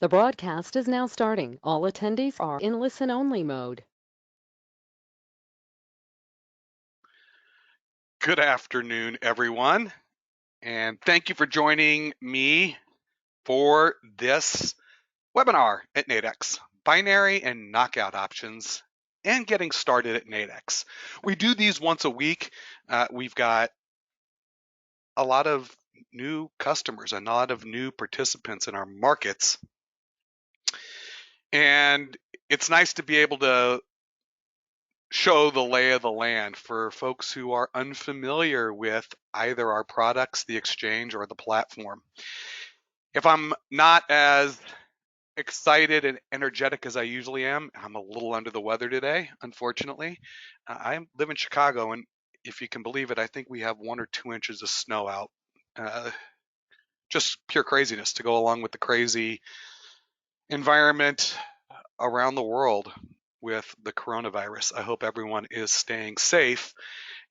The broadcast is now starting. All attendees are in listen-only mode. Good afternoon, everyone, and thank you for joining me for this webinar at Nadex, binary and knockout options and getting started at Nadex. We do these once a week. We've got a lot of new customers, a lot of new participants in our markets, and it's nice to be able to show the lay of the land for folks who are unfamiliar with either our products, the exchange, or the platform. If I'm not as excited and energetic as I usually am, I'm a little under the weather today, unfortunately. I live in Chicago, and if you can believe it, I think we have 1 or 2 inches of snow out. Uh, just pure craziness to go along with the crazy environment around the world with the coronavirus. I hope everyone is staying safe.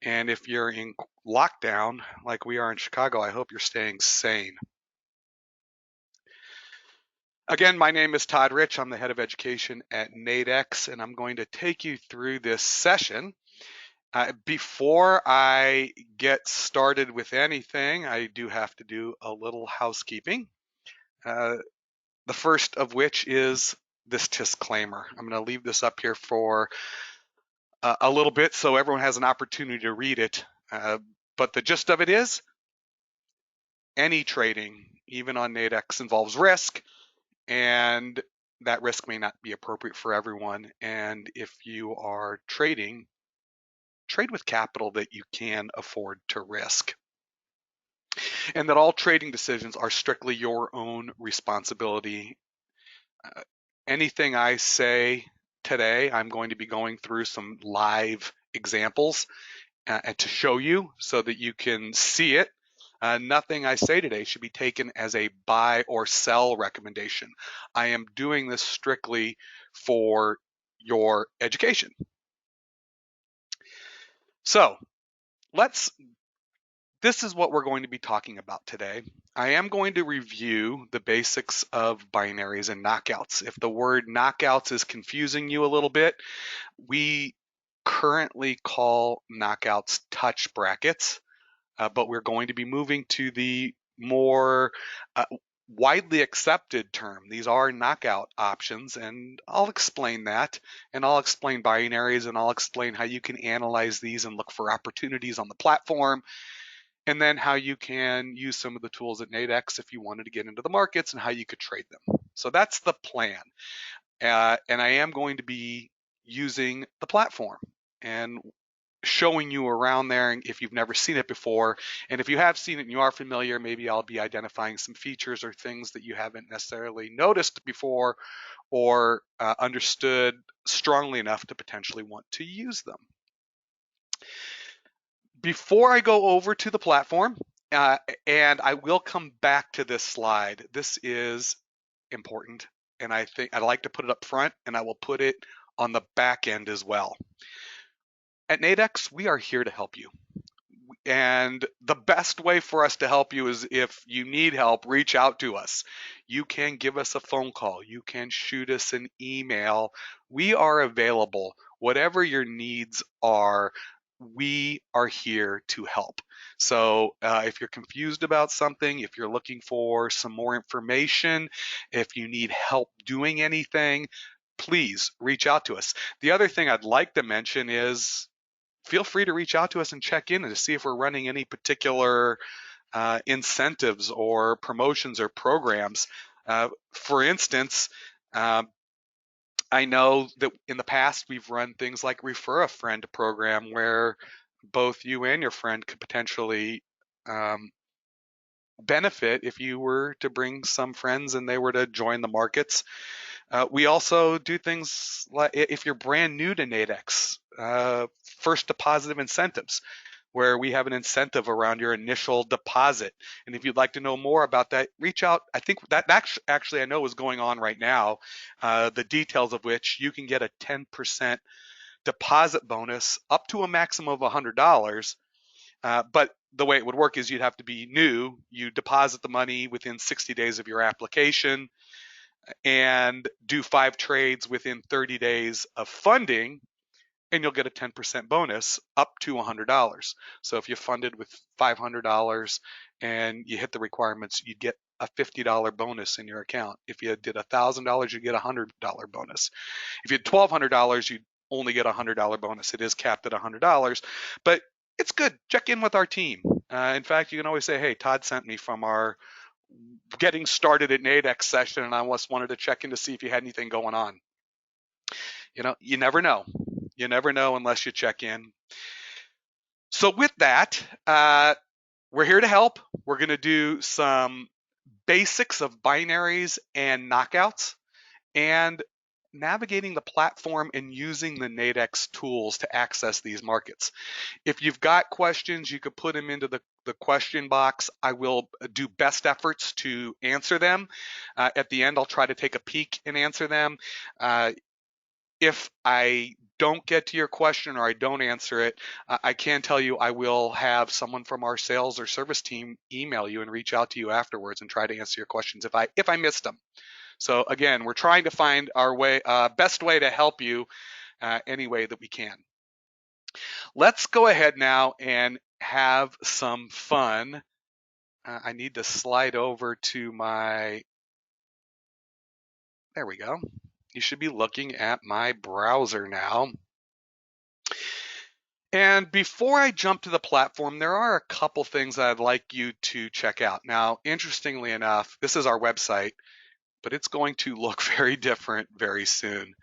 And if you're in lockdown like we are in Chicago, I hope you're staying sane. Again, my name is Todd Rich. I'm the head of education at Nadex, and I'm going to take you through this session. Before I get started with anything, I do have to do a little housekeeping. The first of which is this disclaimer. I'm going to leave this up here for a little bit so everyone has an opportunity to read it. But the gist of it is any trading, even on Nadex, involves risk, and that risk may not be appropriate for everyone. And if you are trading, trade with capital that you can afford to risk. And that all trading decisions are strictly your own responsibility. Anything I say today, I'm going to be going through some live examples and to show you so that you can see it. Nothing I say today should be taken as a buy or sell recommendation. I am doing this strictly for your education. So this is what we're going to be talking about today. I am going to review the basics of binaries and knockouts. If the word knockouts is confusing you a little bit, we currently call knockouts touch brackets. But we're going to be moving to the more widely accepted term. These are knockout options, and I'll explain that, and I'll explain binaries, and I'll explain how you can analyze these and look for opportunities on the platform, and then how you can use some of the tools at Nadex if you wanted to get into the markets and how you could trade them. So that's the plan. And I am going to be using the platform and showing you around there if you've never seen it before. And if you have seen it and you are familiar, maybe I'll be identifying some features or things that you haven't necessarily noticed before or understood strongly enough to potentially want to use them. Before I go over to the platform, and I will come back to this slide, this is important, and I think I'd like to put it up front, and I will put it on the back end as well. At Nadex, we are here to help you. And the best way for us to help you is if you need help, reach out to us. You can give us a phone call. You can shoot us an email. We are available. Whatever your needs are, we are here to help. So if you're confused about something, if you're looking for some more information, if you need help doing anything, please reach out to us. The other thing I'd like to mention is feel free to reach out to us and check in and to see if we're running any particular incentives or promotions or programs. For instance, I know that in the past we've run things like Refer a Friend program where both you and your friend could potentially benefit if you were to bring some friends and they were to join the markets. We also do things like if you're brand new to Nadex, first deposit incentives, where we have an incentive around your initial deposit. And if you'd like to know more about that, reach out. I think that actually I know is going on right now, the details of which you can get a 10% deposit bonus up to a maximum of $100. But the way it would work is you'd have to be new. You deposit the money within 60 days of your application. and do 5 trades within 30 days of funding, and you'll get a 10% bonus up to $100. So if you funded with $500 and you hit the requirements, you'd get a $50 bonus in your account. If you did $1,000, you get a $100 bonus. If you had $1,200, you'd only get a $100 bonus. It is capped at $100, but it's good. Check in with our team. In fact, you can always say, hey, Todd sent me from our getting started at Nadex session, and I just wanted to check in to see if you had anything going on. You never know. You never know unless you check in. So with that, we're here to help. We're going to do some basics of binaries and knockouts and navigating the platform and using the Nadex tools to access these markets. If you've got questions, you could put them into the question box. I will do best efforts to answer them. At the end, I'll try to take a peek and answer them. If I don't get to your question or I don't answer it, I can tell you I will have someone from our sales or service team email you and reach out to you afterwards and try to answer your questions if I missed them. So again, we're trying to find our best way to help you any way that we can. Let's go ahead now and have some fun. I need to slide over to there we go. You should be looking at my browser now. And before I jump to the platform, there are a couple things I'd like you to check out. Now, interestingly enough, this is our website, but it's going to look very different very soon.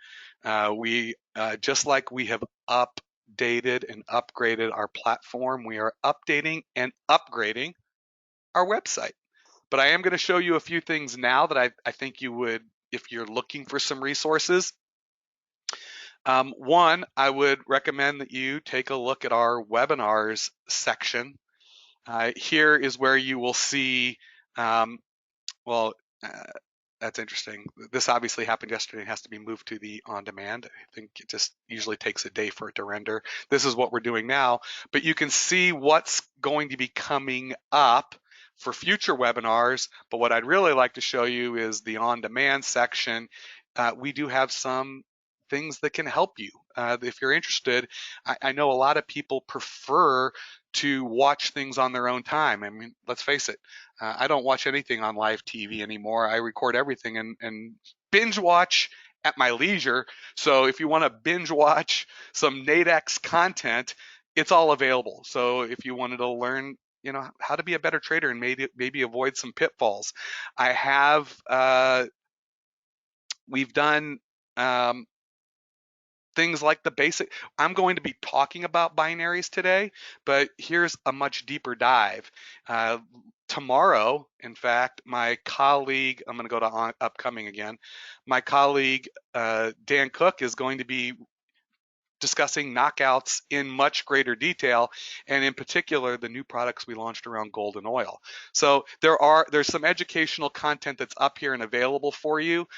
We just like we have updated and upgraded our platform, we are updating and upgrading our website. But I am going to show you a few things now that I think you would, if you're looking for some resources. One, I would recommend that you take a look at our webinars section. Here is where you will see, well, that's interesting. This obviously happened yesterday and has to be moved to the on-demand. I think it just usually takes a day for it to render. This is what we're doing now, but you can see what's going to be coming up for future webinars. But what I'd really like to show you is the on-demand section. We do have some things that can help you. If you're interested, I know a lot of people prefer to watch things on their own time. I mean, let's face it, I don't watch anything on live TV anymore. I record everything and binge watch at my leisure. So if you want to binge watch some Nadex content, it's all available. So if you wanted to learn, how to be a better trader and maybe avoid some pitfalls, I have. We've done. Things like the basic. I'm going to be talking about binaries today, but here's a much deeper dive. Tomorrow, in fact, my colleague, I'm going to go to upcoming again. My colleague, Dan Cook, is going to be discussing knockouts in much greater detail, and in particular the new products we launched around gold and oil. So there's some educational content that's up here and available for you.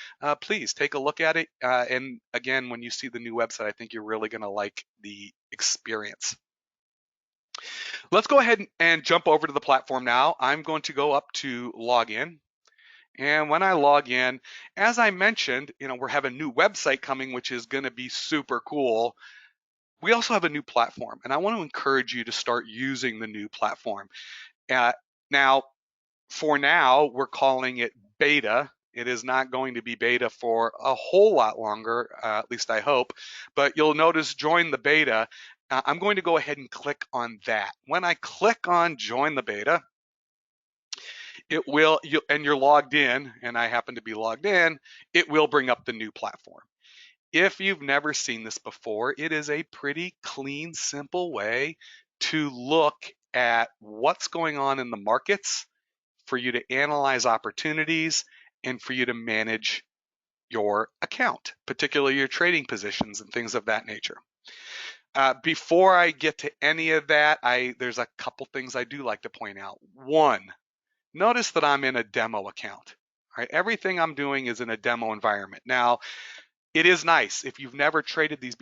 Please take a look at it, and again, when you see the new website, I think you're really going to like the experience. Let's go ahead and jump over to the platform now. I'm going to go up to login. And when I log in, as I mentioned, we're having a new website coming, which is going to be super cool. We also have a new platform, and I want to encourage you to start using the new platform. Now, for now, we're calling it beta. It is not going to be beta for a whole lot longer, at least I hope, but you'll notice join the beta. I'm going to go ahead and click on that. When I click on join the beta, it will, and you're logged in, and I happen to be logged in, it will bring up the new platform. If you've never seen this before, it is a pretty clean, simple way to look at what's going on in the markets, for you to analyze opportunities, and for you to manage your account, particularly your trading positions and things of that nature. Before I get to any of that, there's a couple things I do like to point out. One, notice that I'm in a demo account. All right, everything I'm doing is in a demo environment. Now, it is nice. If you've never traded these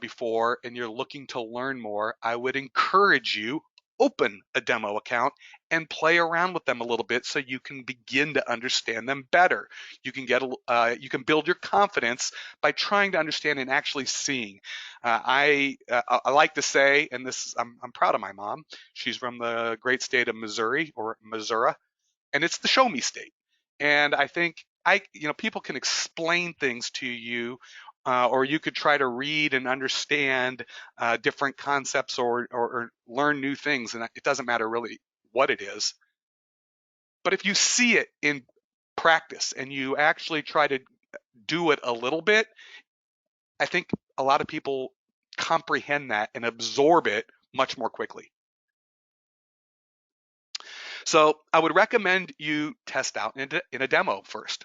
before and you're looking to learn more, I would encourage you, open a demo account and play around with them a little bit so you can begin to understand them better. You can build your confidence by trying to understand and actually seeing. I like to say, and I'm proud of my mom. She's from the great state of Missouri or Missouri, and it's the show me state. And I think people can explain things to you, or you could try to read and understand different concepts or learn new things, and it doesn't matter really what it is. But if you see it in practice and you actually try to do it a little bit, I think a lot of people comprehend that and absorb it much more quickly. So I would recommend you test out in a demo first.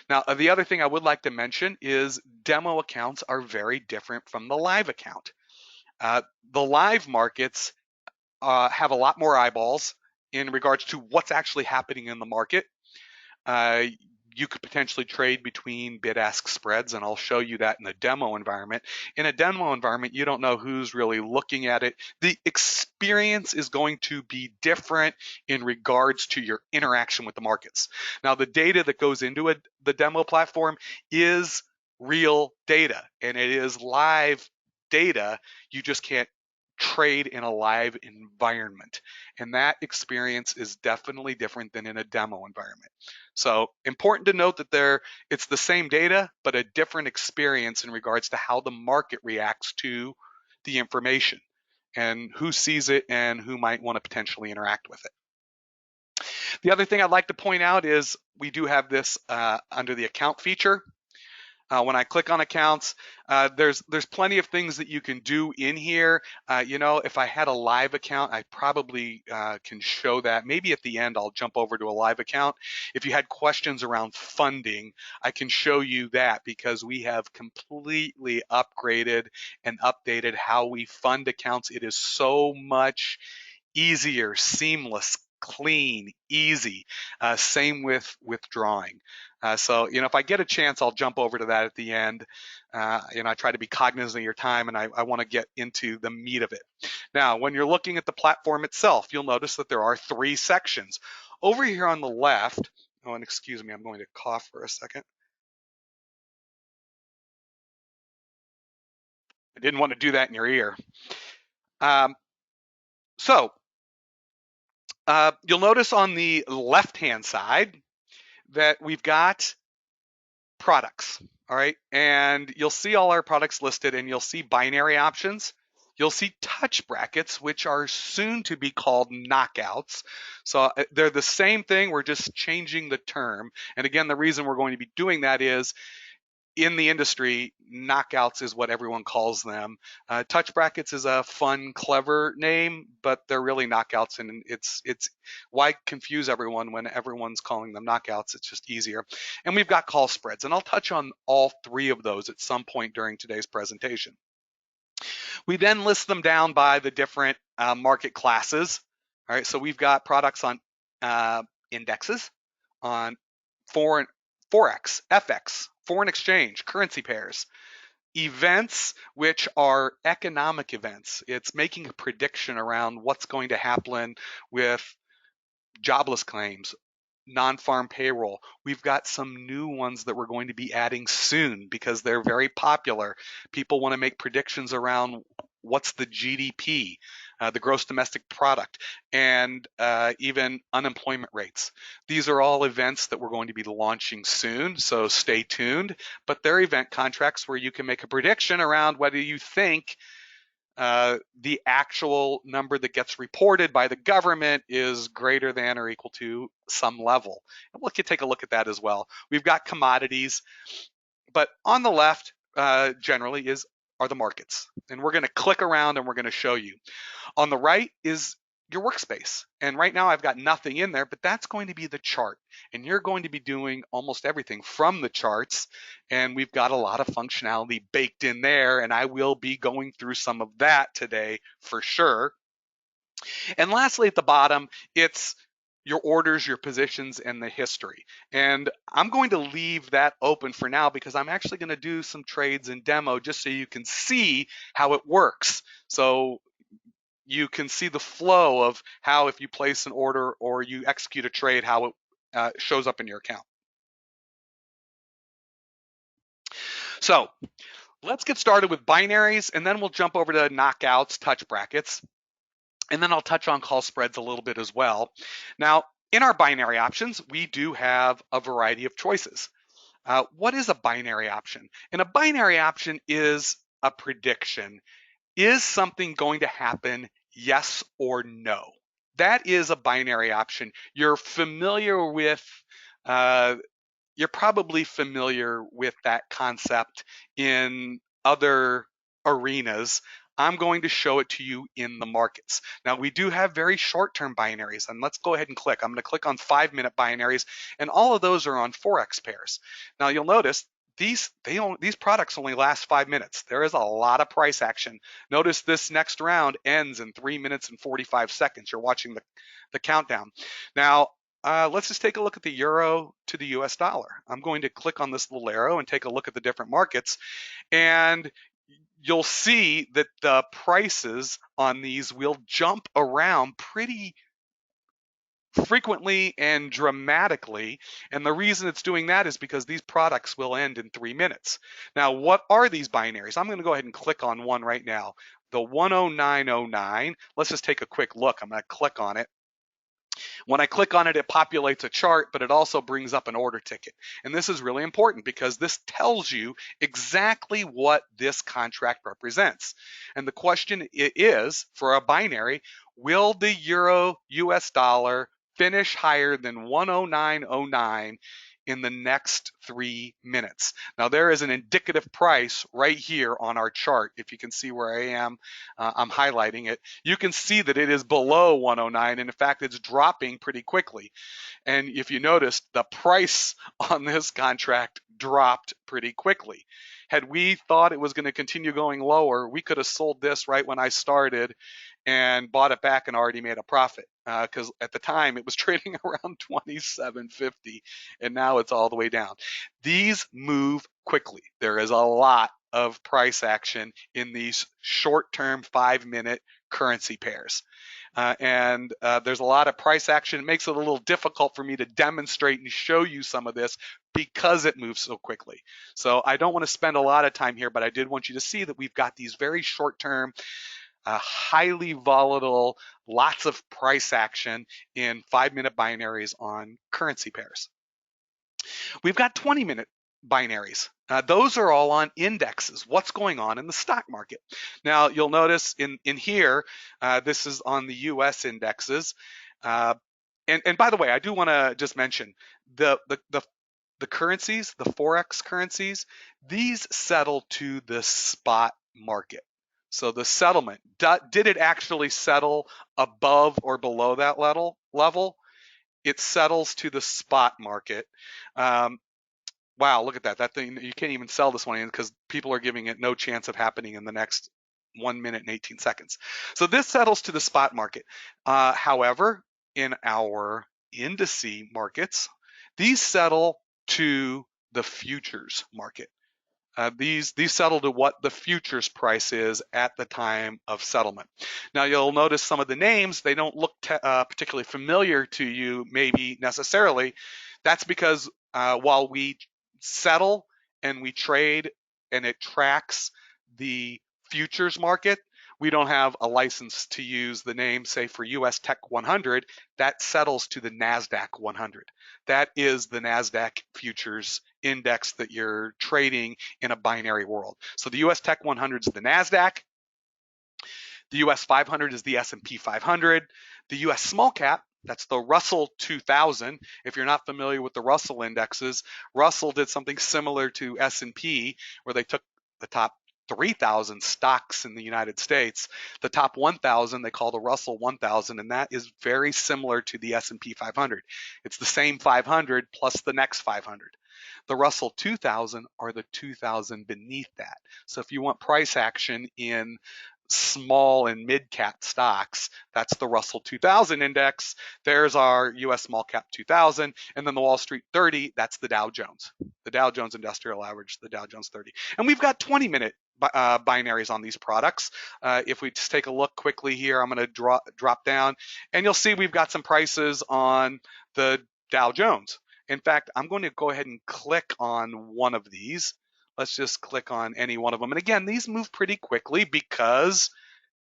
Now, the other thing I would like to mention is demo accounts are very different from the live account. The live markets have a lot more eyeballs in regards to what's actually happening in the market. Uh, you could potentially trade between bid-ask spreads, and I'll show you that in a demo environment. In a demo environment, you don't know who's really looking at it. The experience is going to be different in regards to your interaction with the markets. Now, the data that goes into the demo platform is real data, and it is live data. You just can't trade in a live environment. And that experience is definitely different than in a demo environment. So important to note that it's the same data, but a different experience in regards to how the market reacts to the information and who sees it and who might want to potentially interact with it. The other thing I'd like to point out is we do have this under the account feature. When I click on accounts, there's plenty of things that you can do in here. If I had a live account, I probably can show that. Maybe at the end, I'll jump over to a live account. If you had questions around funding, I can show you that because we have completely upgraded and updated how we fund accounts. It is so much easier, seamless, clean, easy. Same with withdrawing. So, if I get a chance, I'll jump over to that at the end. I try to be cognizant of your time, and I want to get into the meat of it. Now, when you're looking at the platform itself, you'll notice that there are 3 sections. Over here on the left, oh, and excuse me, I'm going to cough for a second. I didn't want to do that in your ear. Um, so, you'll notice on the left-hand side that we've got products, all right? And you'll see all our products listed, and you'll see binary options. You'll see touch brackets, which are soon to be called knockouts. So they're the same thing, we're just changing the term. And again, the reason we're going to be doing that is in the industry, knockouts is what everyone calls them. Touch brackets is a fun, clever name, but they're really knockouts, and it's why confuse everyone when everyone's calling them knockouts? It's just easier. And we've got call spreads, and I'll touch on all 3 of those at some point during today's presentation. We then list them down by the different market classes. All right, so we've got products on indexes, on forex, FX, foreign exchange, currency pairs, events, which are economic events. It's making a prediction around what's going to happen with jobless claims, non-farm payroll. We've got some new ones that we're going to be adding soon because they're very popular. People want to make predictions around what's the GDP, the gross domestic product, and even unemployment rates. These are all events that we're going to be launching soon, so stay tuned. But they're event contracts where you can make a prediction around whether you think the actual number that gets reported by the government is greater than or equal to some level. And we can take a look at that as well. We've got commodities, but on the left generally are the markets. And we're going to click around and we're going to show you. On the right is your workspace. And right now I've got nothing in there, but that's going to be the chart. And you're going to be doing almost everything from the charts. And we've got a lot of functionality baked in there. And I will be going through some of that today for sure. And lastly, at the bottom, it's your orders, your positions, and the history. And I'm going to leave that open for now because I'm actually going to do some trades and demo just so you can see how it works. So you can see the flow of how, if you place an order or you execute a trade, how it shows up in your account. So let's get started with binaries, and then we'll jump over to knockouts, touch brackets, and then I'll touch on call spreads a little bit as well. Now, in our binary options, we do have a variety of choices. What is a binary option? And a binary option is a prediction. Is something going to happen, yes or no? That is a binary option. Uh, you're probably familiar with that concept in other arenas. I'm going to show it to you in the markets. Now, we do have very short-term binaries, and let's go ahead and click. I'm going to click on 5-minute binaries, and all of those are on Forex pairs. Now, you'll notice these products only last 5 minutes. There is a lot of price action. Notice this next round ends in 3 minutes and 45 seconds. You're watching the countdown. Now, let's just take a look at the euro to the US dollar. I'm going to click on this little arrow and take a look at the different markets, and you'll see that the prices on these will jump around pretty frequently and dramatically. And the reason it's doing that is because these products will end in 3 minutes. Now, what are these binaries? I'm going to go ahead and click on one right now. The 10909. Let's just take a quick look. I'm going to click on it. When I click on it, it populates a chart, but it also brings up an order ticket. And this is really important because this tells you exactly what this contract represents. And the question is, for a binary, will the euro US dollar finish higher than 10909 in the next 3 minutes? Now, there is an indicative price right here on our chart. If you can see where I am, I'm highlighting it. You can see that it is below 109, and in fact, it's dropping pretty quickly. And if you notice, the price on this contract dropped pretty quickly. Had we thought it was going to continue going lower, we could have sold this right when I started and bought it back and already made a profit, because at the time it was trading around 27.50, and now it's all the way down. These move quickly. There is a lot of price action in these short-term 5-minute currency pairs. And there's a lot of price action. It makes it a little difficult for me to demonstrate and show you some of this because it moves so quickly. So I don't want to spend a lot of time here, but I did want you to see that we've got these very short-term, highly volatile, lots of price action in 5-minute binaries on currency pairs. We've got 20-minute binaries. Those are all on indexes. What's going on in the stock market? Now, you'll notice in here, this is on the US indexes. And by the way, I do want to just mention the currencies, the Forex currencies, these settle to the spot market. So the settlement, did it actually settle above or below that level? It settles to the spot market. Wow, look at that. That thing, you can't even sell this one because people are giving it no chance of happening in the next 1 minute and 18 seconds. So this settles to the spot market. However, in our indice markets, these settle to the futures market. These settle to what the futures price is at the time of settlement. Now, you'll notice some of the names, they don't look particularly familiar to you maybe necessarily. That's because while we settle and we trade and it tracks the futures market, we don't have a license to use the name, say for US Tech 100, that settles to the NASDAQ 100. That is the NASDAQ futures index that you're trading in a binary world. So the US Tech 100 is the NASDAQ. The US 500 is the S&P 500. The US small cap, that's the Russell 2000. If you're not familiar with the Russell indexes, Russell did something similar to S&P, where they took the top 3,000 stocks in the United States. The top 1,000 they call the Russell 1000, and that is very similar to the S&P 500. It's the same 500 plus the next 500. The Russell 2000 are the 2,000 beneath that. So if you want price action in small and mid cap stocks. That's the Russell 2000 index. There's our US small cap 2000. And then the Wall Street 30, that's the Dow Jones. The Dow Jones Industrial Average, the Dow Jones 30. And we've got 20-minute binaries on these products. If we just take a look quickly here, I'm going to drop down, and you'll see we've got some prices on the Dow Jones. In fact, I'm going to go ahead and click on one of these. Let's just click on any one of them. And again, these move pretty quickly because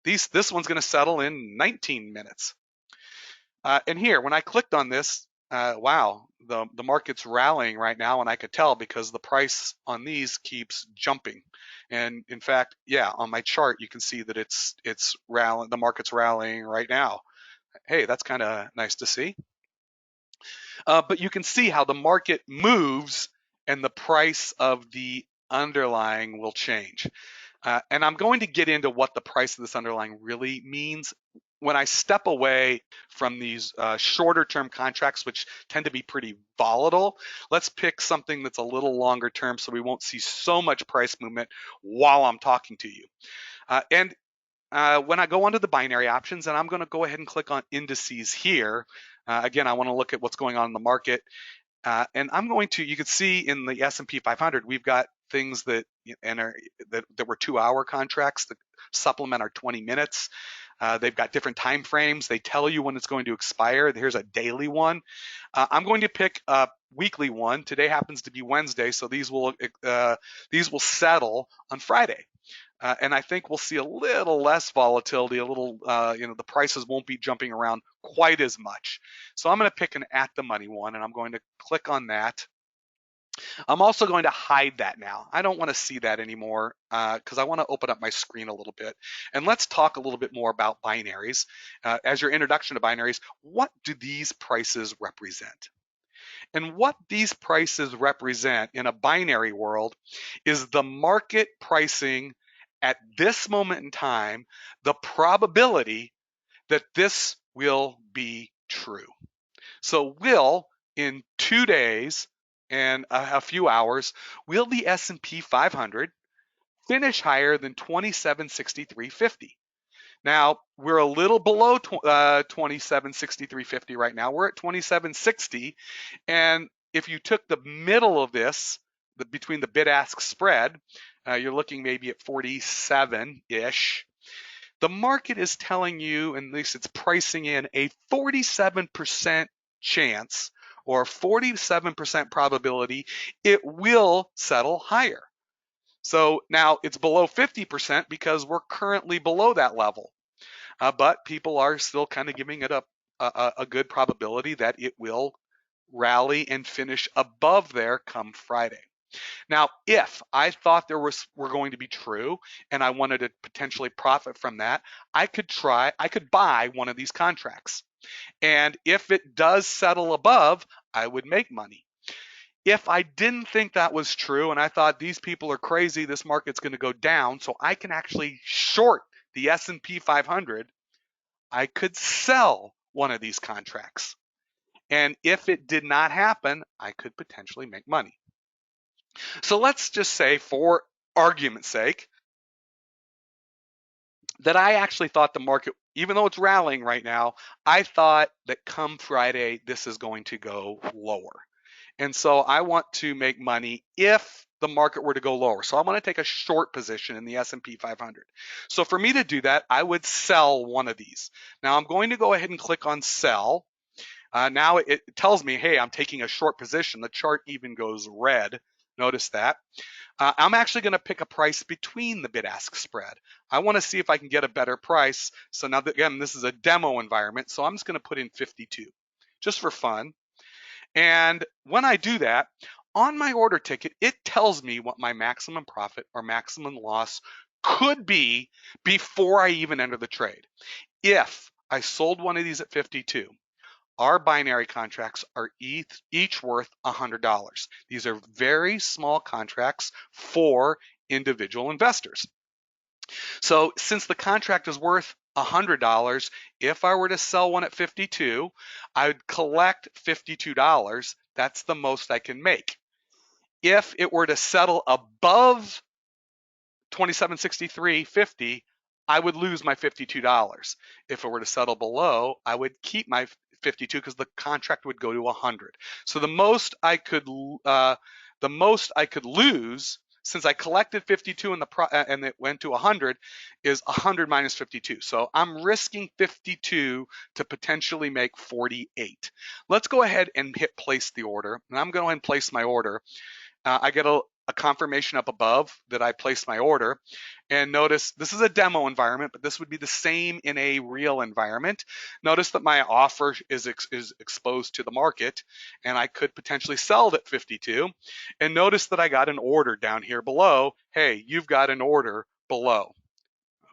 this one's going to settle in 19 minutes. And here, when I clicked on this, wow, the market's rallying right now, and I could tell because the price on these keeps jumping. And in fact, yeah, on my chart, you can see that it's rallying. The market's rallying right now. Hey, that's kind of nice to see. But you can see how the market moves and the price of the underlying will change. And I'm going to get into what the price of this underlying really means when I step away from these shorter term contracts, which tend to be pretty volatile. Let's pick something that's a little longer term so we won't see so much price movement while I'm talking to you. And when I go onto the binary options, and I'm going to go ahead and click on indices here. Again, I want to look at what's going on in the market. And I'm going to, you can see in the S&P 500, we've got things that were 2-hour contracts that supplement our 20 minutes. They've got different time frames. They tell you when it's going to expire. Here's a daily one. I'm going to pick a weekly one. Today happens to be Wednesday, so these will settle on Friday. And I think we'll see a little less volatility, the prices won't be jumping around quite as much. So I'm going to pick an at the money one, and I'm going to click on that. I'm also going to hide that now. I don't want to see that anymore because I want to open up my screen a little bit. And let's talk a little bit more about binaries. As your introduction to binaries, what do these prices represent? And what these prices represent in a binary world is the market pricing at this moment in time, the probability that this will be true. So will, in 2 days and a few hours, will the S&P 500 finish higher than 2763.50? Now, we're a little below 2763.50 right now. We're at 2760. And if you took the middle of this, between the bid-ask spread, you're looking maybe at 47-ish. The market is telling you, and at least it's pricing in, a 47% chance or 47% probability it will settle higher. So now it's below 50% because we're currently below that level. But people are still kind of giving it a good probability that it will rally and finish above there come Friday. Now, if I thought were going to be true and I wanted to potentially profit from that, I could buy one of these contracts. And if it does settle above, I would make money. If I didn't think that was true and I thought these people are crazy, this market's going to go down, so I can actually short the S&P 500, I could sell one of these contracts. And if it did not happen, I could potentially make money. So let's just say, for argument's sake, that I actually thought the market, even though it's rallying right now, I thought that come Friday, this is going to go lower. And so I want to make money if the market were to go lower. So I want to take a short position in the S&P 500. So for me to do that, I would sell one of these. Now I'm going to go ahead and click on sell. Now it tells me, hey, I'm taking a short position. The chart even goes red. Notice that. I'm actually going to pick a price between the bid-ask spread. I want to see if I can get a better price. So now, again, this is a demo environment, so I'm just going to put in 52, just for fun. And when I do that, on my order ticket, it tells me what my maximum profit or maximum loss could be before I even enter the trade. If I sold one of these at 52, our binary contracts are each worth $100. These are very small contracts for individual investors. So since the contract is worth $100, if I were to sell one at 52, I would collect $52. That's the most I can make. If it were to settle above 2763.50, I would lose my $52. If it were to settle below, I would keep my 52 because the contract would go to 100. So the most I could lose since I collected 52 and it went to 100 is 100 minus 52. So I'm risking 52 to potentially make 48. Let's go ahead and hit place the order. And I'm going to go ahead and place my order. I get a confirmation up above that I placed my order. And notice this is a demo environment, but this would be the same in a real environment. Notice that my offer is exposed to the market, and I could potentially sell it at 52. And notice that I got an order down here below. Hey, you've got an order below.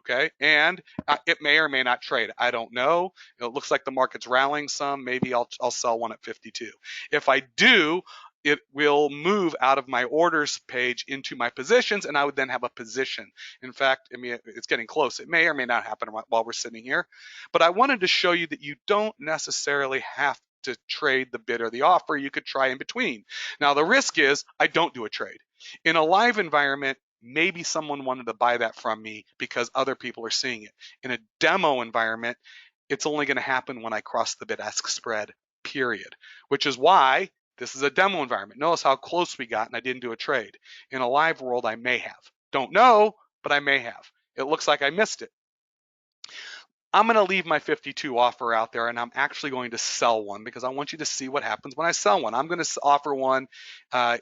Okay, and it may or may not trade. I don't know. It looks like the market's rallying some. Maybe I'll sell one at 52. If I do, it will move out of my orders page into my positions, and I would then have a position. In fact, I mean, it's getting close. It may or may not happen while we're sitting here, but I wanted to show you that you don't necessarily have to trade the bid or the offer. You could try in between. Now, the risk is I don't do a trade. In a live environment, maybe someone wanted to buy that from me because other people are seeing it. In a demo environment, it's only going to happen when I cross the bid-ask spread, period, which is why this is a demo environment. Notice how close we got and I didn't do a trade. In a live world, I may have. Don't know, but I may have. It looks like I missed it. I'm going to leave my 52 offer out there, and I'm actually going to sell one because I want you to see what happens when I sell one. I'm going to offer one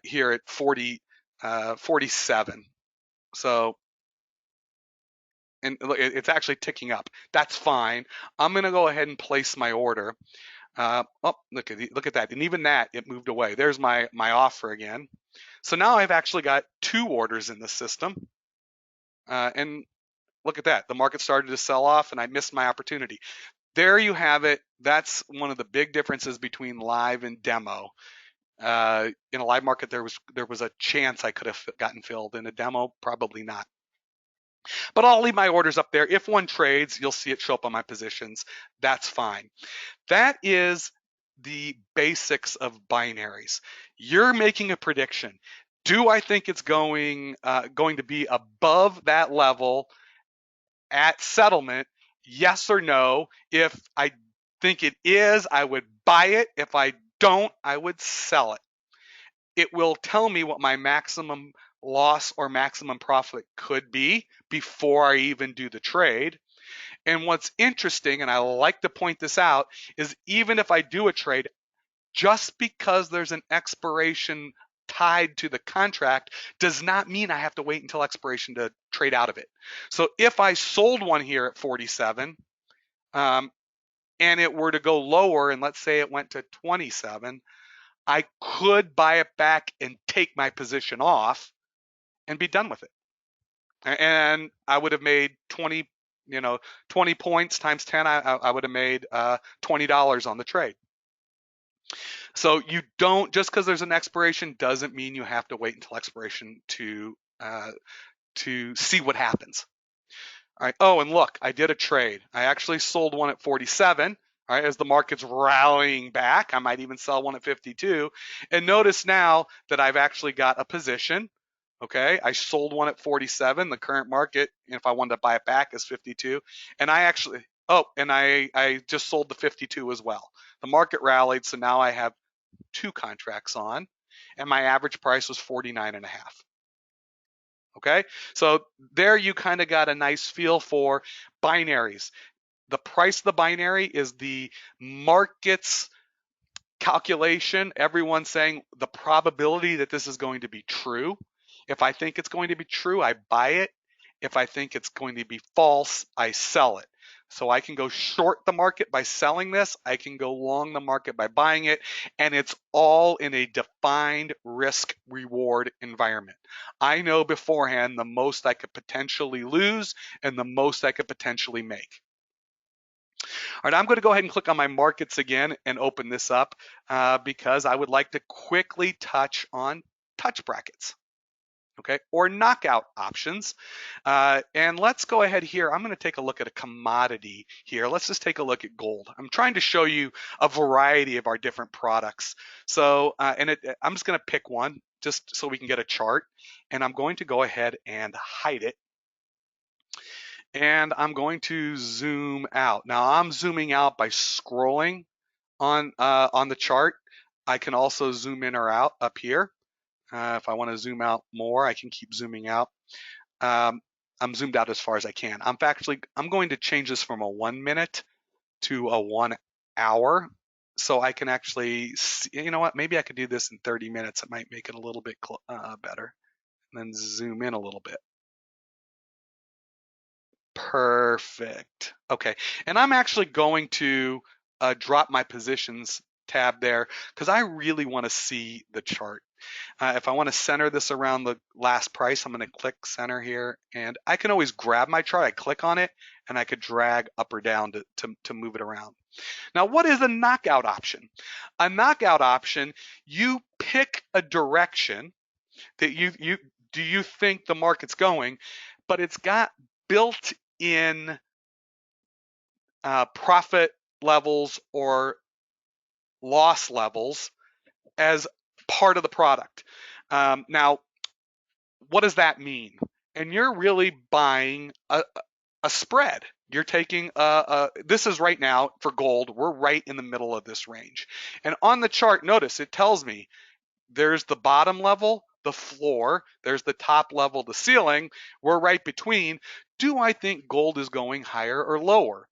here at 47. So, and it's actually ticking up. That's fine. I'm going to go ahead and place my order. Oh, look at that. And even that, it moved away. There's my offer again. So now I've actually got 2 orders in the system. And look at that. The market started to sell off and I missed my opportunity. There you have it. That's one of the big differences between live and demo. In a live market, there was a chance I could have gotten filled. In a demo, probably not. But I'll leave my orders up there. If one trades, you'll see it show up on my positions. That's fine. That is the basics of binaries. You're making a prediction. Do I think it's going to be above that level at settlement? Yes or no. If I think it is, I would buy it. If I don't, I would sell it. It will tell me what my maximum loss or maximum profit could be before I even do the trade. And what's interesting, and I like to point this out, is even if I do a trade, just because there's an expiration tied to the contract does not mean I have to wait until expiration to trade out of it. So if I sold one here at 47 and it were to go lower, and let's say it went to 27, I could buy it back and take my position off and be done with it. And I would have made 20 points times 10. I would have made $20 on the trade. So you don't, just because there's an expiration doesn't mean you have to wait until expiration to see what happens. All right. Oh, and look, I did a trade. I actually sold one at 47. All right, as the market's rallying back, I might even sell one at 52. And notice now that I've actually got a position. Okay, I sold one at 47. The current market, if I wanted to buy it back, is 52. And I just sold the 52 as well. The market rallied, so now I have 2 contracts on, and my average price was 49.5. Okay, so there you kind of got a nice feel for binaries. The price of the binary is the market's calculation. Everyone's saying the probability that this is going to be true. If I think it's going to be true, I buy it. If I think it's going to be false, I sell it. So I can go short the market by selling this. I can go long the market by buying it. And it's all in a defined risk reward environment. I know beforehand the most I could potentially lose and the most I could potentially make. All right, I'm going to go ahead and click on my markets again and open this up because I would like to quickly touch on touch brackets, okay, or knockout options. And let's go ahead here. I'm going to take a look at a commodity here. Let's just take a look at gold. I'm trying to show you a variety of our different products. So, I'm just going to pick one just so we can get a chart. And I'm going to go ahead and hide it. and I'm going to zoom out. Now I'm zooming out by scrolling on the chart. I can also zoom in or out up here. If I want to zoom out more, I can keep zooming out. Um, I'm zoomed out as far as I can. I'm going to change this from a 1 minute to a 1 hour. So I can actually see, you know what, maybe I could do this in 30 minutes. It might make it a little bit better. And then zoom in a little bit. Perfect. Okay. And I'm actually going to drop my positions tab there because I really want to see the chart. If I want to center this around the last price, I'm going to click center here, and I can always grab my chart. I click on it, and I could drag up or down to move it around. Now, what is a knockout option? A knockout option, you pick a direction that you think the market's going, but it's got built-in profit levels or loss levels as part of the product. Now, what does that mean? And you're really buying a spread. You're taking this is right now for gold. We're right in the middle of this range. And on the chart, notice it tells me there's the bottom level, the floor, there's the top level, the ceiling. We're right between. Do I think gold is going higher or lower?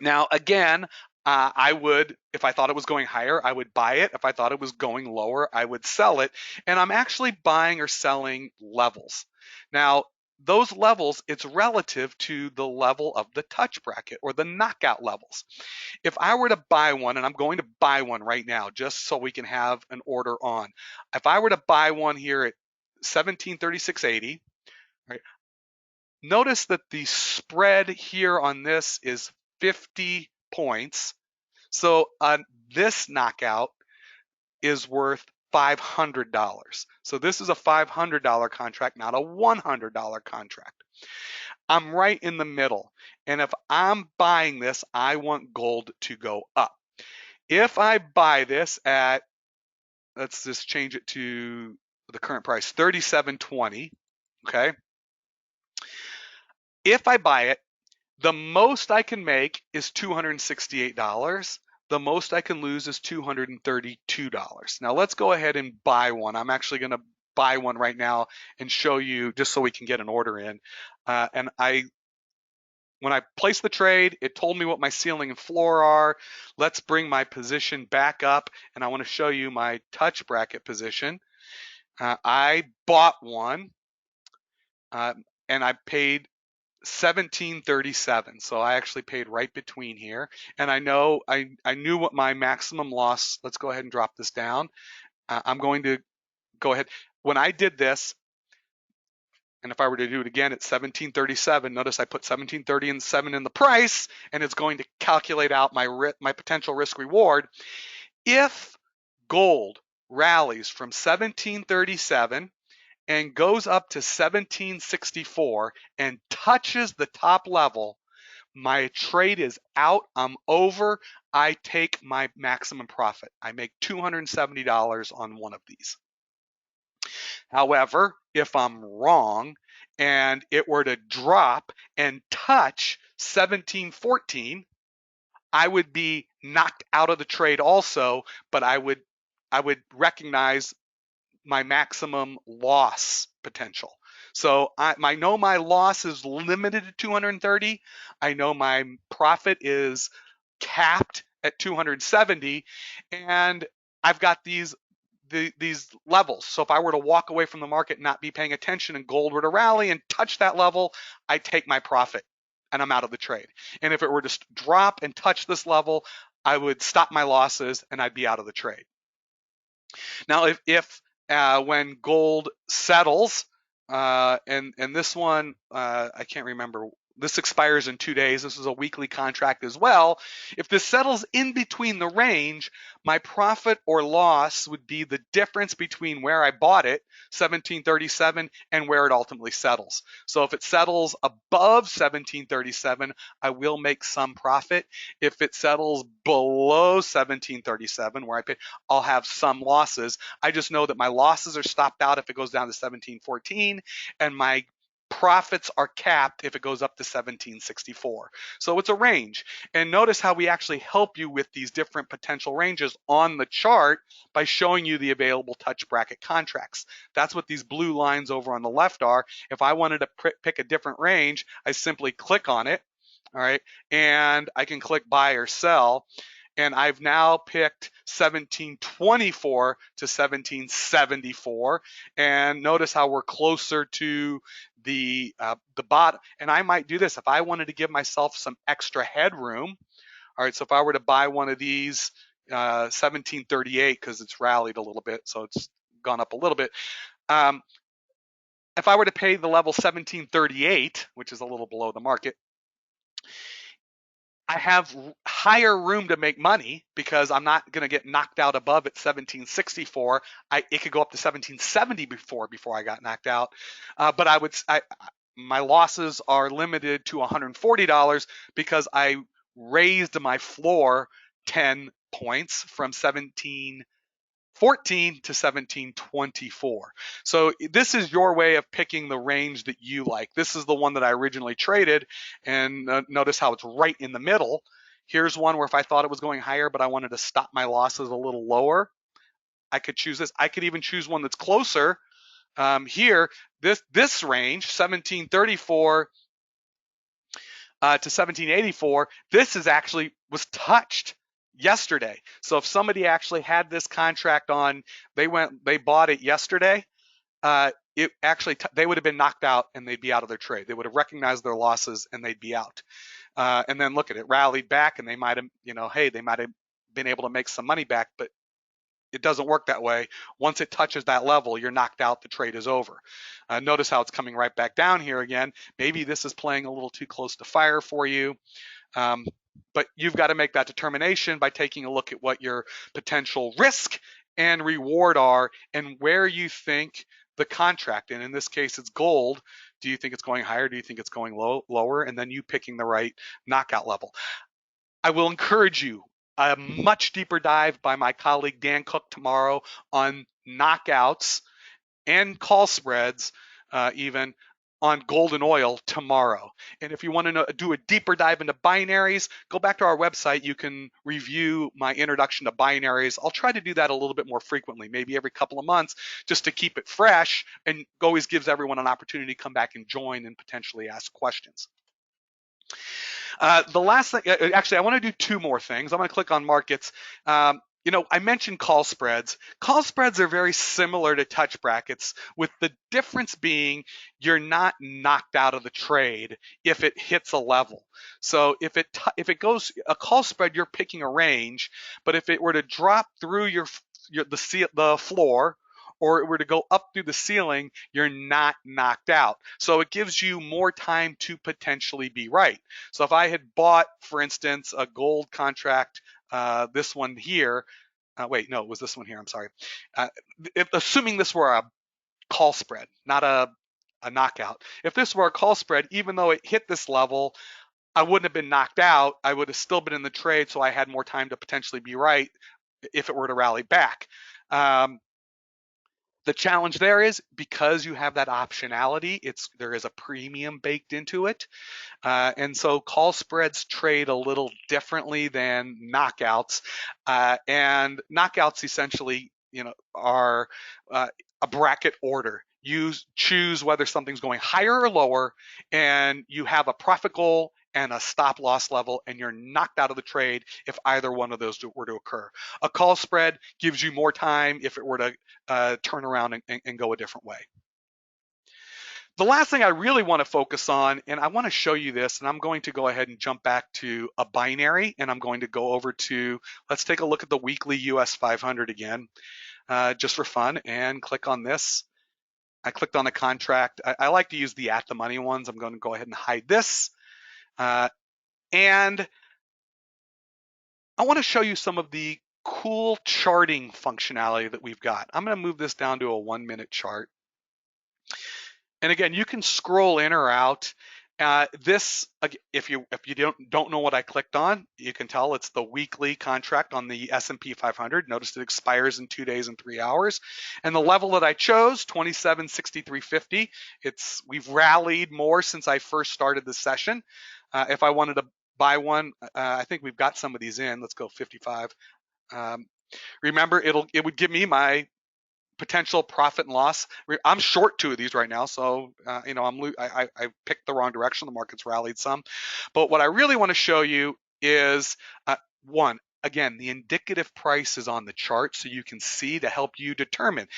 Now, again, I would, if I thought it was going higher, I would buy it. If I thought it was going lower, I would sell it. And I'm actually buying or selling levels. Now, those levels, it's relative to the level of the touch bracket or the knockout levels. If I were to buy one, and I'm going to buy one right now, just so we can have an order on. If I were to buy one here at 1736.80, right? Notice that the spread here on this is 50 points. So this knockout is worth $500. So this is a $500 contract, not a $100 contract. I'm right in the middle. And if I'm buying this, I want gold to go up. If I buy this at, let's just change it to the current price, 37.20, okay? If I buy it, the most I can make is $268. The most I can lose is $232. Now let's go ahead and buy one. I'm actually going to buy one right now and show you just so we can get an order in. And when I placed the trade, it told me what my ceiling and floor are. Let's bring my position back up, and I want to show you my touch bracket position. I bought one, and I paid 1737. So I actually paid right between here. And I know I knew what my maximum loss, let's go ahead and drop this down. I'm going to go ahead. When I did this, and if I were to do it again at 1737, notice I put 1737 in the price, and it's going to calculate out my potential risk reward. If gold rallies from 1737 and goes up to 1764 and touches the top level, my trade is out. I'm over. I take my maximum profit. I make $270 on one of these. However, if I'm wrong and it were to drop and touch 1714, I would be knocked out of the trade also, but I would recognize my maximum loss potential. So I know my loss is limited to 230. I know my profit is capped at 270, and I've got these levels. So if I were to walk away from the market, not be paying attention, and gold were to rally and touch that level, I take my profit and I'm out of the trade. And if it were to drop and touch this level, I would stop my losses and I'd be out of the trade. Now, if when gold settles, and this one I can't remember. This expires in 2 days. This is a weekly contract as well. If this settles in between the range, my profit or loss would be the difference between where I bought it, 1737, and where it ultimately settles. So if it settles above 1737, I will make some profit. If it settles below 1737, where I pay, I'll have some losses. I just know that my losses are stopped out if it goes down to 1714, and my profits are capped if it goes up to 1764. So it's a range. And notice how we actually help you with these different potential ranges on the chart by showing you the available touch bracket contracts. That's what these blue lines over on the left are. If I wanted to pick a different range, I simply click on it, all right, and I can click buy or sell. And I've now picked 1724 to 1774. And notice how we're closer to the bottom. And I might do this if I wanted to give myself some extra headroom. All right, so if I were to buy one of these 1738, because it's rallied a little bit, so it's gone up a little bit. If I were to pay the level 1738, which is a little below the market, I have higher room to make money because I'm not going to get knocked out above at 1764. It could go up to 1770 before I got knocked out, but my losses are limited to $140 because I raised my floor 10 points from 1714 to 1724. So this is your way of picking the range that you like. This is the one that I originally traded, and notice how it's right in the middle. Here's one where if I thought it was going higher, but I wanted to stop my losses a little lower, I could choose this. I could even choose one that's closer. Here, this range, 1734 to 1784, this is actually was touched yesterday. So if somebody actually had this contract on, they bought it yesterday, it actually they would have been knocked out and they'd be out of their trade. They would have recognized their losses and they'd be out. And then look at it, rallied back, and they might have, hey, they might have been able to make some money back, but it doesn't work that way. Once it touches that level, you're knocked out, the trade is over. Notice how it's coming right back down here again. Maybe this is playing a little too close to fire for you. But you've got to make that determination by taking a look at what your potential risk and reward are and where you think the contract, and in this case it's gold, do you think it's going higher? Do you think it's going lower? And then you picking the right knockout level. I will encourage you a much deeper dive by my colleague Dan Cook tomorrow on knockouts and call spreads, even on gold and oil tomorrow. And if you want to do a deeper dive into binaries, go back to our website. You can review my introduction to binaries. I'll try to do that a little bit more frequently, maybe every couple of months, just to keep it fresh, and always gives everyone an opportunity to come back and join and potentially ask questions. The last thing, actually, I want to do two more things. I'm going to click on markets. I mentioned call spreads. Call spreads are very similar to touch brackets, with the difference being you're not knocked out of the trade if it hits a level. So if it goes a call spread, you're picking a range, but if it were to drop through the floor, or it were to go up through the ceiling, you're not knocked out. So it gives you more time to potentially be right. So if I had bought, for instance, a gold contract, this one here, wait, no, it was this one here, I'm sorry. Assuming this were a call spread, not a knockout. If this were a call spread, even though it hit this level, I wouldn't have been knocked out. I would have still been in the trade, so I had more time to potentially be right if it were to rally back. The challenge there is because you have that optionality, there is a premium baked into it. And so call spreads trade a little differently than knockouts. And knockouts essentially, are a bracket order. You choose whether something's going higher or lower, and you have a profit goal and a stop loss level, and you're knocked out of the trade if either one of those were to occur. A call spread gives you more time if it were to turn around and go a different way. The last thing I really want to focus on, and I want to show you this, and I'm going to go ahead and jump back to a binary, and I'm going to go over to, let's take a look at the weekly US 500 again, just for fun, and click on this. I clicked on a contract. I like to use the at the money ones. I'm going to go ahead and hide this. And I want to show you some of the cool charting functionality that we've got. I'm going to move this down to a 1-minute chart. And again, you can scroll in or out. If you don't know what I clicked on, you can tell it's the weekly contract on the S&P 500. Notice it expires in 2 days and 3 hours, and the level that I chose, 2763.50. We've rallied more since I first started the session. If I wanted to buy one, I think we've got some of these in. Let's go 55. Um, Remember, it would give me my potential profit and loss. I'm short two of these right now, so I picked the wrong direction. The market's rallied some, but what I really want to show you is one. Again, the indicative price is on the chart, so you can see to help you determine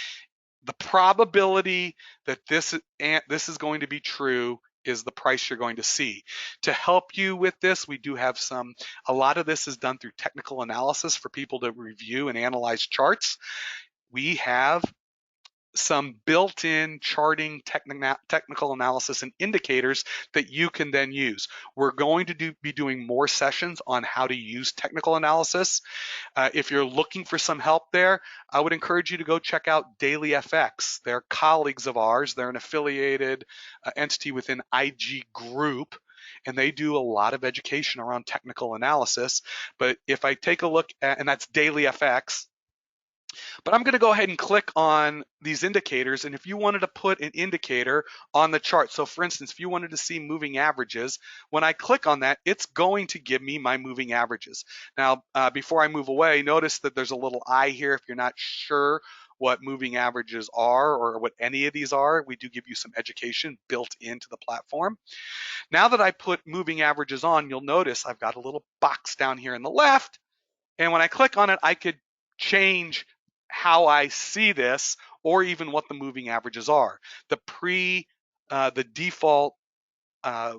the probability that this is going to be true is the price you're going to see. To help you with this, we do have a lot of this is done through technical analysis for people to review and analyze charts. We have some built-in charting technical analysis and indicators that you can then use. We're going to be doing more sessions on how to use technical analysis. If you're looking for some help there, I would encourage you to go check out Daily FX. They're colleagues of ours. They're an affiliated entity within IG Group, and they do a lot of education around technical analysis. But if I take a look at, and that's Daily FX, but I'm going to go ahead and click on these indicators. And if you wanted to put an indicator on the chart, so for instance, if you wanted to see moving averages, when I click on that, it's going to give me my moving averages. Now, before I move away, notice that there's a little I here. If you're not sure what moving averages are or what any of these are, we do give you some education built into the platform. Now that I put moving averages on, you'll notice I've got a little box down here in the left. And when I click on it, I could change how I see this or even what the moving averages are. The default uh,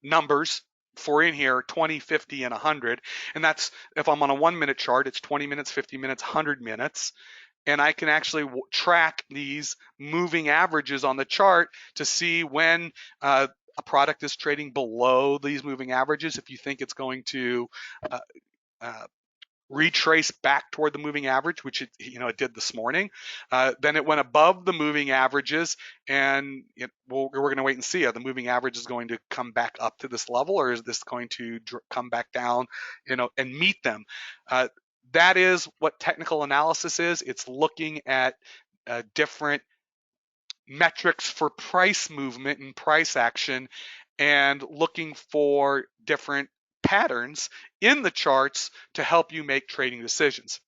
numbers for in here 20, 50, and 100. And that's if I'm on a 1 minute chart, it's 20 minutes, 50 minutes, 100 minutes. And I can actually track these moving averages on the chart to see when a product is trading below these moving averages. If you think it's going to uh, uh, retrace back toward the moving average, which it did this morning. Then it went above the moving averages, and we're going to wait and see. Are the moving average is going to come back up to this level, or is this going to come back down, and meet them? That is what technical analysis is. It's looking at different metrics for price movement and price action and looking for different patterns in the charts to help you make trading decisions.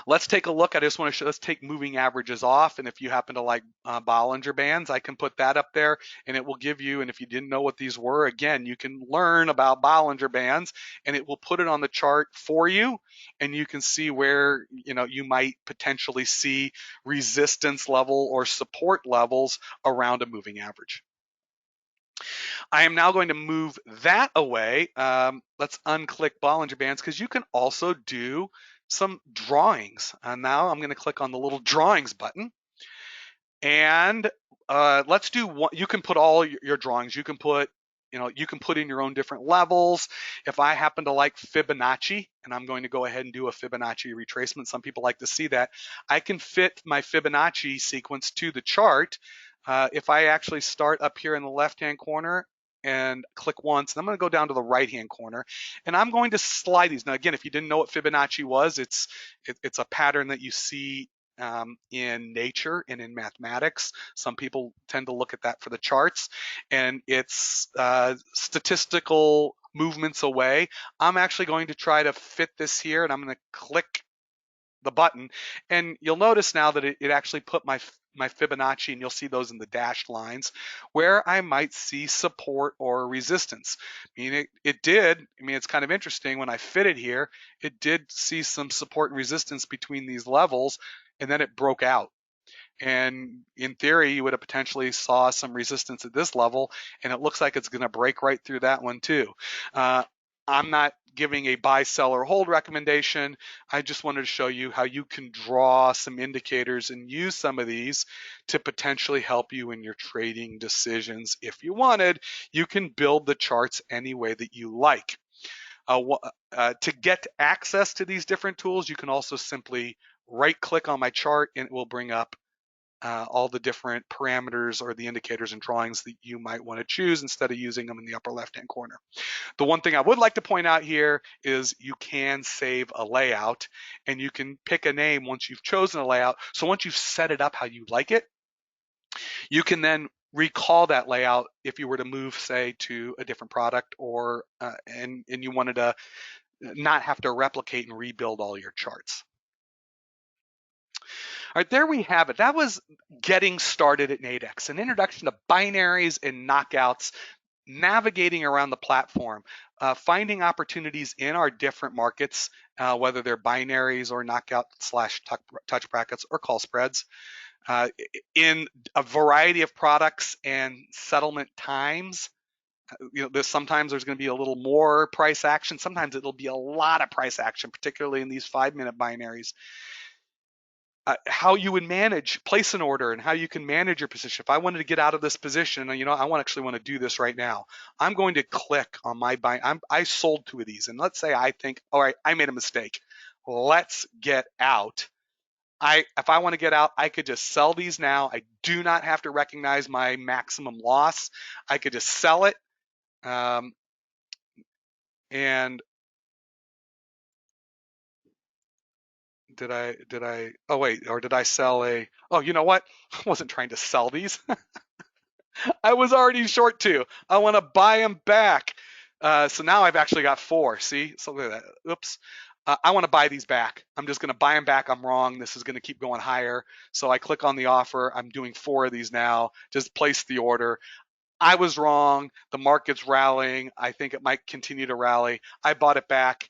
Let's take a look. I just want to show, let's take moving averages off. And if you happen to like Bollinger Bands, I can put that up there and it will give you, and if you didn't know what these were, again, you can learn about Bollinger Bands and it will put it on the chart for you. And you can see where, you might potentially see resistance level or support levels around a moving average. I am now going to move that away. Let's unclick Bollinger Bands because you can also do some drawings. And now I'm going to click on the little drawings button. And let's do one. You can put all your drawings. You can put in your own different levels. If I happen to like Fibonacci, and I'm going to go ahead and do a Fibonacci retracement, some people like to see that, I can fit my Fibonacci sequence to the chart. If I actually start up here in the left-hand corner and click once, and I'm going to go down to the right-hand corner, and I'm going to slide these. Now, again, if you didn't know what Fibonacci was, it's a pattern that you see in nature and in mathematics. Some people tend to look at that for the charts, and it's statistical movements away. I'm actually going to try to fit this here, and I'm going to click the button, and you'll notice now that it actually put my Fibonacci, and you'll see those in the dashed lines, where I might see support or resistance. I mean, it's kind of interesting when I fit it here, it did see some support and resistance between these levels, and then it broke out. And in theory, you would have potentially saw some resistance at this level, and it looks like it's going to break right through that one too. I'm not giving a buy, sell, or hold recommendation. I just wanted to show you how you can draw some indicators and use some of these to potentially help you in your trading decisions. If you wanted, you can build the charts any way that you like. To get access to these different tools, you can also simply right click on my chart and it will bring up all the different parameters or the indicators and drawings that you might want to choose instead of using them in the upper left-hand corner. The one thing I would like to point out here is you can save a layout, and you can pick a name once you've chosen a layout. So once you've set it up how you like it, you can then recall that layout if you were to move, say, to a different product, or and you wanted to not have to replicate and rebuild all your charts. All right, there we have it. That was getting started at Nadex, an introduction to binaries and knockouts, navigating around the platform, finding opportunities in our different markets, whether they're binaries or knockout slash touch brackets or call spreads, in a variety of products and settlement times. Sometimes there's going to be a little more price action. Sometimes it'll be a lot of price action, particularly in these 5-minute binaries. How you would place an order, and how you can manage your position. If I wanted to get out of this position, I actually want to do this right now. I'm going to click on my buy. I sold 2 of these, and let's say I think, all right, I made a mistake. Let's get out. If I want to get out, I could just sell these now. I do not have to recognize my maximum loss. I could just sell it. And oh wait, or did I sell oh, you know what? I wasn't trying to sell these. I was already short 2. I want to buy them back. So now I've actually got 4. See? So look at that. Oops. I want to buy these back. I'm just going to buy them back. I'm wrong. This is going to keep going higher. So I click on the offer. I'm doing 4 of these now. Just place the order. I was wrong. The market's rallying. I think it might continue to rally. I bought it back.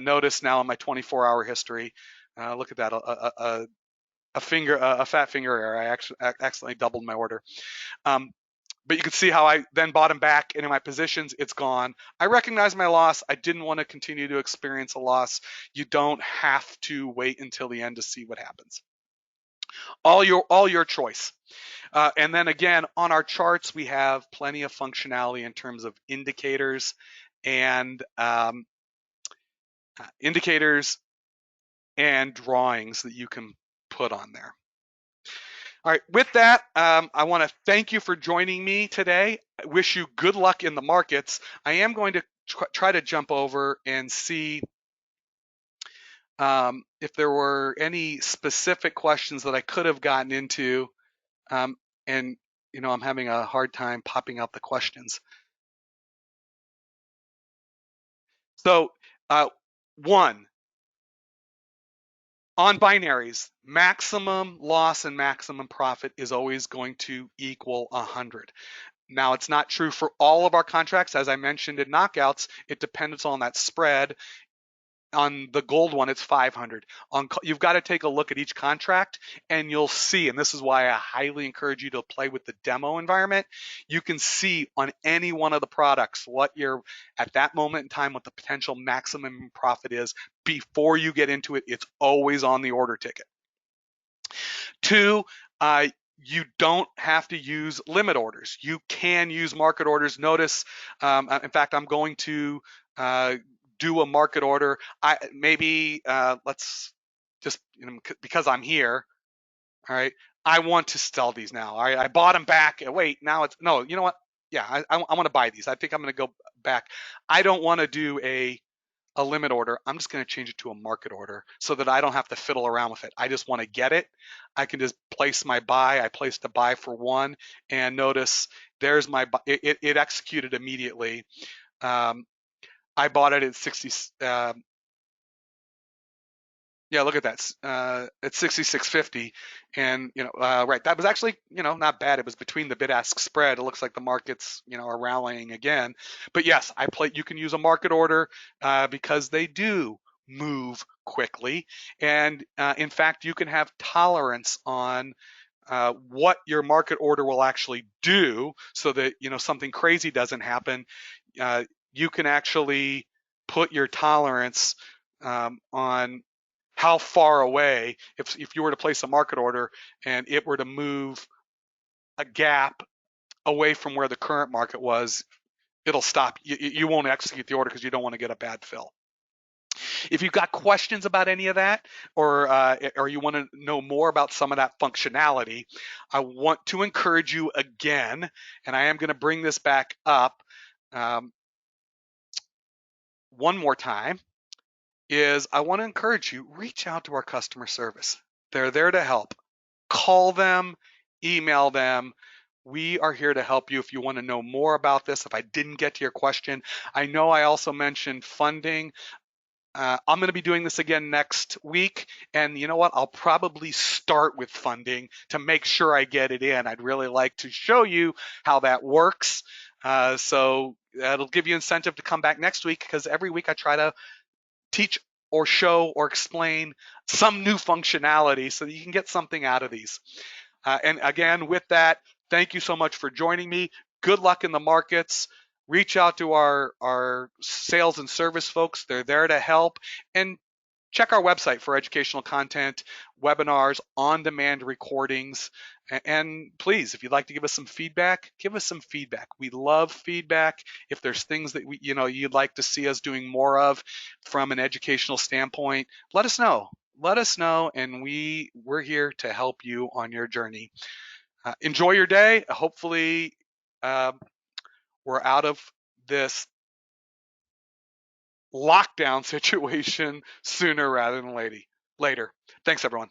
Notice now in my 24-hour history. Look at that. A fat finger error. I actually accidentally doubled my order. But you can see how I then bought them back, and in my positions, it's gone. I recognize my loss. I didn't want to continue to experience a loss. You don't have to wait until the end to see what happens. All your choice. And then again, on our charts, we have plenty of functionality in terms of indicators and drawings that you can put on there. All right, with that, I want to thank you for joining me today. I wish you good luck in the markets. I am going to try to jump over and see if there were any specific questions that I could have gotten into. And, I'm having a hard time popping out the questions. So, 1, on binaries, maximum loss and maximum profit is always going to equal 100. Now, it's not true for all of our contracts. As I mentioned in knockouts, it depends on that spread. On the gold one, it's 500. You've got to take a look at each contract, and you'll see, and this is why I highly encourage you to play with the demo environment. You can see on any one of the products what at that moment in time, what the potential maximum profit is. Before you get into it, it's always on the order ticket. 2, you don't have to use limit orders. You can use market orders. Notice, in fact, I'm going to do a market order. Let's just, because I'm here, all right, I want to sell these now. All right, I bought them back. Wait, now it's, no, you know what? Yeah, I want to buy these. I think I'm going to go back. I don't want to do a limit order. I'm just going to change it to a market order so that I don't have to fiddle around with it. I just want to get it. I can just place my buy. I placed a buy for 1, and notice there's my buy. It executed immediately. I bought it at 60. Yeah, look at that. At 66.50, and right, that was actually not bad. It was between the bid-ask spread. It looks like the markets are rallying again. But yes, you can use a market order because they do move quickly, and in fact, you can have tolerance on what your market order will actually do, so that something crazy doesn't happen. You can actually put your tolerance on how far away, if you were to place a market order and it were to move a gap away from where the current market was, it'll stop. You won't execute the order because you don't want to get a bad fill. If you've got questions about any of that, or you want to know more about some of that functionality, I want to encourage you again, and I am going to bring this back up um, one more time, is I want to encourage you, reach out to our customer service. They're there to help. Call them, email them. We are here to help you if you want to know more about this. If I didn't get to your question, I know I also mentioned funding. I'm going to be doing this again next week. And you know what? I'll probably start with funding to make sure I get it in. I'd really like to show you how that works. So that'll give you incentive to come back next week, because every week I try to teach or show or explain some new functionality so that you can get something out of these. And again, with that, thank you so much for joining me. Good luck in the markets. Reach out to our sales and service folks. They're there to help. And check our website for educational content, webinars, on-demand recordings. And please, if you'd like to give us some feedback, give us some feedback. We love feedback. If there's things that you'd like to see us doing more of from an educational standpoint, let us know. Let us know, and we're here to help you on your journey. Enjoy your day. Hopefully, uh, we're out of this lockdown situation sooner rather than later. Thanks, everyone.